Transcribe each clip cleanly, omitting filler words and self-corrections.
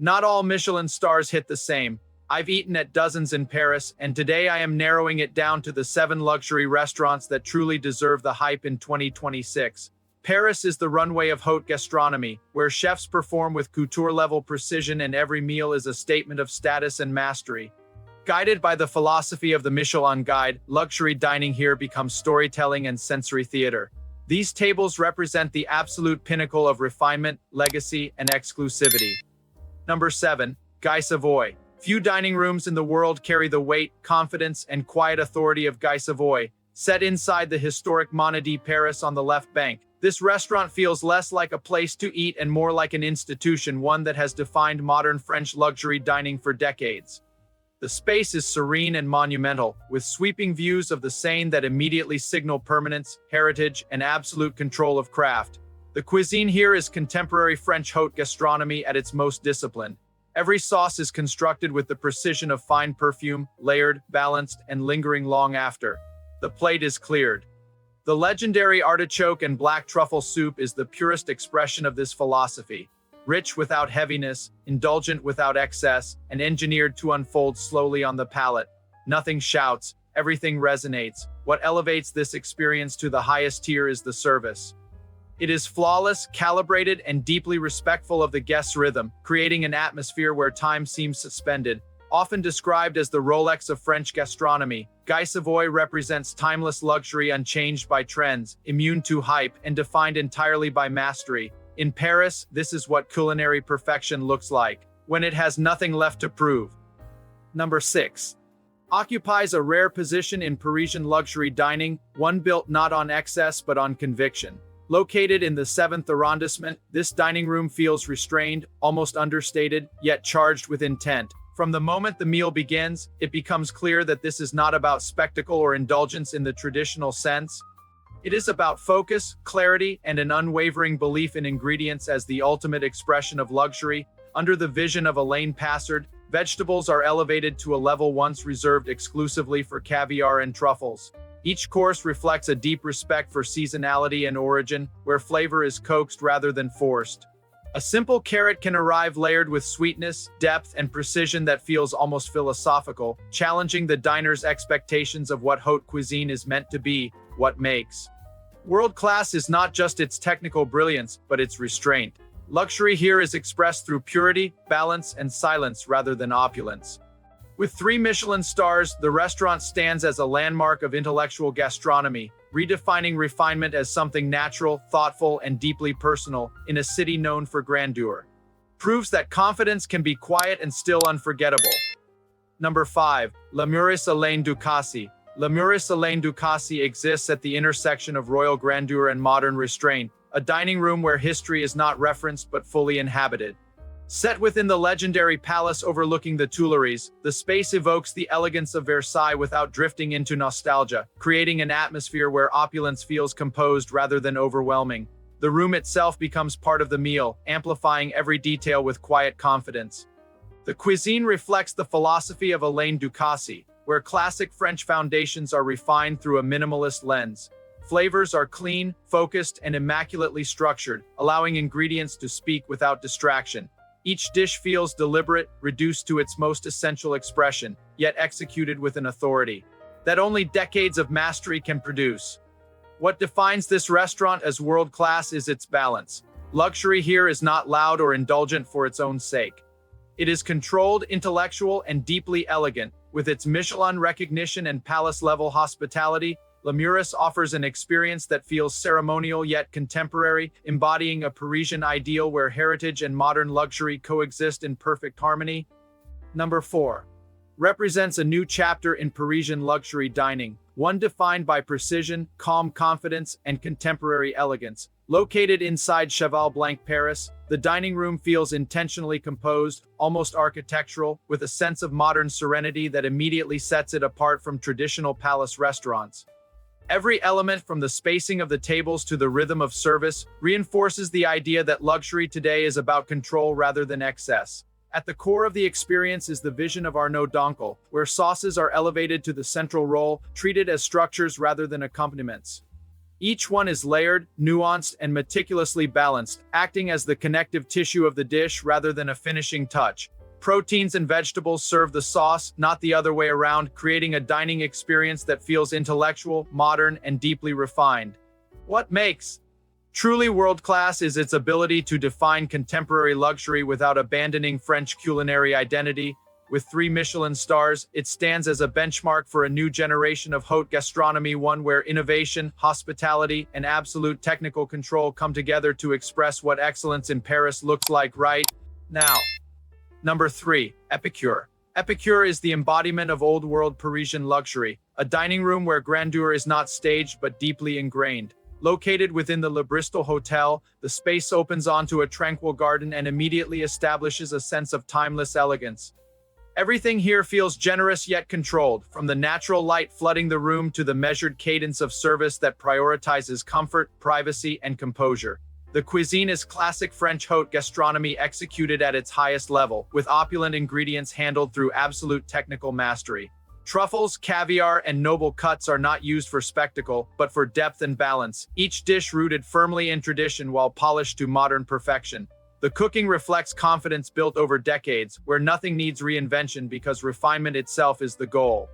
Not all Michelin stars hit the same. I've eaten at dozens in Paris, and today I am narrowing it down to the 7 luxury restaurants that truly deserve the hype in 2026. Paris is the runway of haute gastronomy, where chefs perform with couture-level precision and every meal is a statement of status and mastery. Guided by the philosophy of the Michelin Guide, luxury dining here becomes storytelling and sensory theater. These tables represent the absolute pinnacle of refinement, legacy, and exclusivity. Number 7. Guy Savoy. Few dining rooms in the world carry the weight, confidence, and quiet authority of Guy Savoy. Set inside the historic Monnaie de Paris on the left bank, this restaurant feels less like a place to eat and more like an institution, one that has defined modern French luxury dining for decades. The space is serene and monumental, with sweeping views of the Seine that immediately signal permanence, heritage, and absolute control of craft. The cuisine here is contemporary French haute gastronomy at its most disciplined. Every sauce is constructed with the precision of fine perfume, layered, balanced, and lingering long after the plate is cleared. The legendary artichoke and black truffle soup is the purest expression of this philosophy. Rich without heaviness, indulgent without excess, and engineered to unfold slowly on the palate. Nothing shouts, everything resonates. What elevates this experience to the highest tier is the service. It is flawless, calibrated, and deeply respectful of the guest's rhythm, creating an atmosphere where time seems suspended. Often described as the Rolex of French gastronomy, Guy Savoy represents timeless luxury unchanged by trends, immune to hype, and defined entirely by mastery. In Paris, this is what culinary perfection looks like, when it has nothing left to prove. Number 6. Occupies a rare position in Parisian luxury dining, one built not on excess but on conviction. Located in the 7th arrondissement, this dining room feels restrained, almost understated, yet charged with intent. From the moment the meal begins, it becomes clear that this is not about spectacle or indulgence in the traditional sense. It is about focus, clarity, and an unwavering belief in ingredients as the ultimate expression of luxury. Under the vision of Alain Passard, vegetables are elevated to a level once reserved exclusively for caviar and truffles. Each course reflects a deep respect for seasonality and origin, where flavor is coaxed rather than forced. A simple carrot can arrive layered with sweetness, depth, and precision that feels almost philosophical, challenging the diner's expectations of what haute cuisine is meant to be, what makes world-class is not just its technical brilliance, but its restraint. Luxury here is expressed through purity, balance, and silence rather than opulence. With 3 Michelin stars, the restaurant stands as a landmark of intellectual gastronomy, redefining refinement as something natural, thoughtful, and deeply personal in a city known for grandeur. Proves that confidence can be quiet and still unforgettable. Number 5. Le Meurice Alain Ducasse. Le Meurice Alain Ducasse exists at the intersection of royal grandeur and modern restraint, a dining room where history is not referenced but fully inhabited. Set within the legendary palace overlooking the Tuileries, the space evokes the elegance of Versailles without drifting into nostalgia, creating an atmosphere where opulence feels composed rather than overwhelming. The room itself becomes part of the meal, amplifying every detail with quiet confidence. The cuisine reflects the philosophy of Alain Ducasse, where classic French foundations are refined through a minimalist lens. Flavors are clean, focused, and immaculately structured, allowing ingredients to speak without distraction. Each dish feels deliberate, reduced to its most essential expression, yet executed with an authority that only decades of mastery can produce. What defines this restaurant as world-class is its balance. Luxury here is not loud or indulgent for its own sake. It is controlled, intellectual, and deeply elegant. With its Michelin recognition and palace-level hospitality, Le Meurice offers an experience that feels ceremonial yet contemporary, embodying a Parisian ideal where heritage and modern luxury coexist in perfect harmony. Number 4. Represents a new chapter in Parisian luxury dining, one defined by precision, calm confidence, and contemporary elegance. Located inside Cheval Blanc Paris, the dining room feels intentionally composed, almost architectural, with a sense of modern serenity that immediately sets it apart from traditional palace restaurants. Every element from the spacing of the tables to the rhythm of service reinforces the idea that luxury today is about control rather than excess. At the core of the experience is the vision of Arnaud Donckele, where sauces are elevated to the central role, treated as structures rather than accompaniments. Each one is layered, nuanced, and meticulously balanced, acting as the connective tissue of the dish rather than a finishing touch. Proteins and vegetables serve the sauce, not the other way around, creating a dining experience that feels intellectual, modern, and deeply refined. What makes truly world-class is its ability to define contemporary luxury without abandoning French culinary identity. With 3 Michelin stars, it stands as a benchmark for a new generation of haute gastronomy, one where innovation, hospitality, and absolute technical control come together to express what excellence in Paris looks like right now. Number 3, Epicure. Epicure is the embodiment of old-world Parisian luxury, a dining room where grandeur is not staged but deeply ingrained. Located within the Le Bristol Hotel, the space opens onto a tranquil garden and immediately establishes a sense of timeless elegance. Everything here feels generous yet controlled, from the natural light flooding the room to the measured cadence of service that prioritizes comfort, privacy, and composure. The cuisine is classic French haute gastronomy executed at its highest level, with opulent ingredients handled through absolute technical mastery. Truffles, caviar, and noble cuts are not used for spectacle, but for depth and balance, each dish rooted firmly in tradition while polished to modern perfection. The cooking reflects confidence built over decades, where nothing needs reinvention because refinement itself is the goal.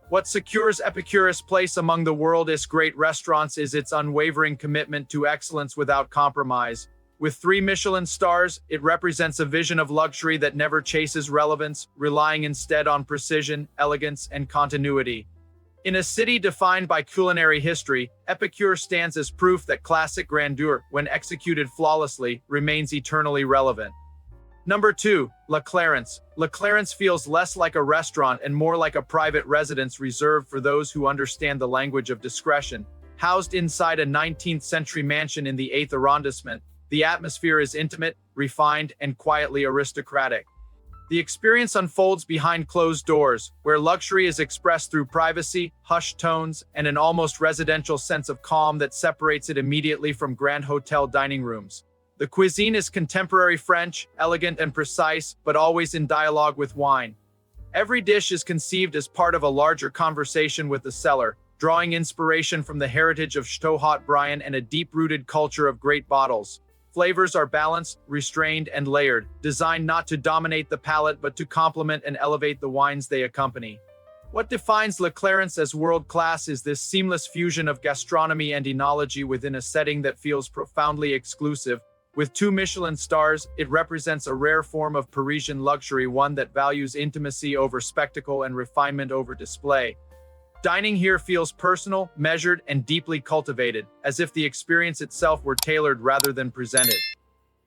What secures Epicure's place among the world's great restaurants is its unwavering commitment to excellence without compromise. With 3 Michelin stars, it represents a vision of luxury that never chases relevance, relying instead on precision, elegance, and continuity. In a city defined by culinary history, Epicure stands as proof that classic grandeur, when executed flawlessly, remains eternally relevant. Number 2, La Clarence. La Clarence feels less like a restaurant and more like a private residence reserved for those who understand the language of discretion. Housed inside a 19th-century mansion in the 8th arrondissement, the atmosphere is intimate, refined, and quietly aristocratic. The experience unfolds behind closed doors, where luxury is expressed through privacy, hushed tones, and an almost residential sense of calm that separates it immediately from grand hotel dining rooms. The cuisine is contemporary French, elegant and precise, but always in dialogue with wine. Every dish is conceived as part of a larger conversation with the cellar, drawing inspiration from the heritage of Chateau Haut-Brion and a deep-rooted culture of great bottles. Flavors are balanced, restrained, and layered, designed not to dominate the palate but to complement and elevate the wines they accompany. What defines La Clarence as world-class is this seamless fusion of gastronomy and enology within a setting that feels profoundly exclusive. With 2 Michelin stars, it represents a rare form of Parisian luxury, one that values intimacy over spectacle and refinement over display. Dining here feels personal, measured, and deeply cultivated, as if the experience itself were tailored rather than presented.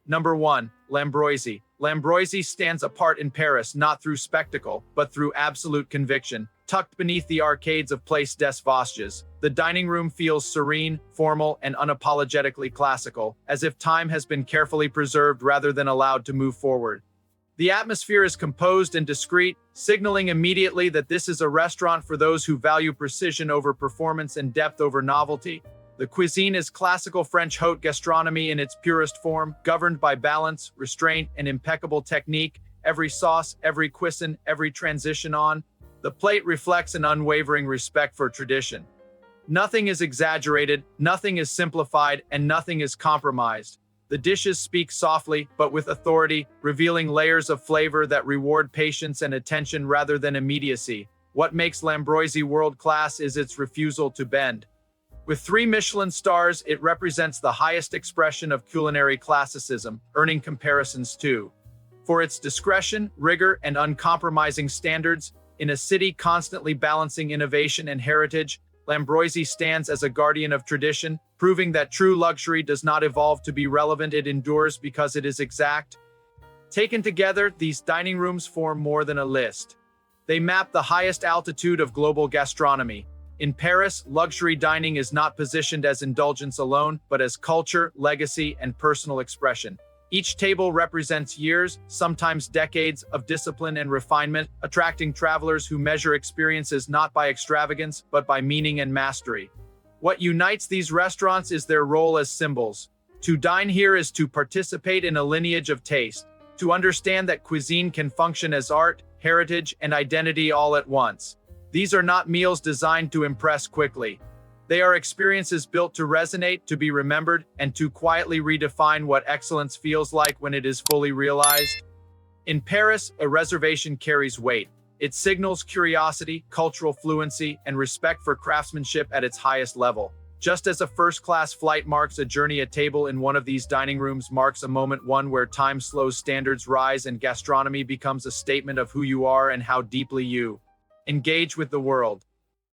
Number 1, L'Ambroisie. L'Ambroisie stands apart in Paris not through spectacle, but through absolute conviction. Tucked beneath the arcades of Place des Vosges, the dining room feels serene, formal, and unapologetically classical, as if time has been carefully preserved rather than allowed to move forward. The atmosphere is composed and discreet, signaling immediately that this is a restaurant for those who value precision over performance and depth over novelty. The cuisine is classical French haute gastronomy in its purest form, governed by balance, restraint, and impeccable technique. Every sauce, every cuisson, every transition on the plate reflects an unwavering respect for tradition. Nothing is exaggerated, nothing is simplified, and nothing is compromised. The dishes speak softly, but with authority, revealing layers of flavor that reward patience and attention rather than immediacy. What makes L'Ambroisie world-class is its refusal to bend. With 3 Michelin stars, it represents the highest expression of culinary classicism, earning comparisons too. For its discretion, rigor, and uncompromising standards, in a city constantly balancing innovation and heritage, L'Ambroisie stands as a guardian of tradition, proving that true luxury does not evolve to be relevant, it endures because it is exact. Taken together, these dining rooms form more than a list. They map the highest altitude of global gastronomy. In Paris, luxury dining is not positioned as indulgence alone, but as culture, legacy, and personal expression. Each table represents years, sometimes decades, of discipline and refinement, attracting travelers who measure experiences not by extravagance, but by meaning and mastery. What unites these restaurants is their role as symbols. To dine here is to participate in a lineage of taste, to understand that cuisine can function as art, heritage, and identity all at once. These are not meals designed to impress quickly. They are experiences built to resonate, to be remembered, and to quietly redefine what excellence feels like when it is fully realized. In Paris, a reservation carries weight. It signals curiosity, cultural fluency, and respect for craftsmanship at its highest level. Just as a first-class flight marks a journey, a table in one of these dining rooms marks a moment, one where time slows, standards rise, and gastronomy becomes a statement of who you are and how deeply you engage with the world.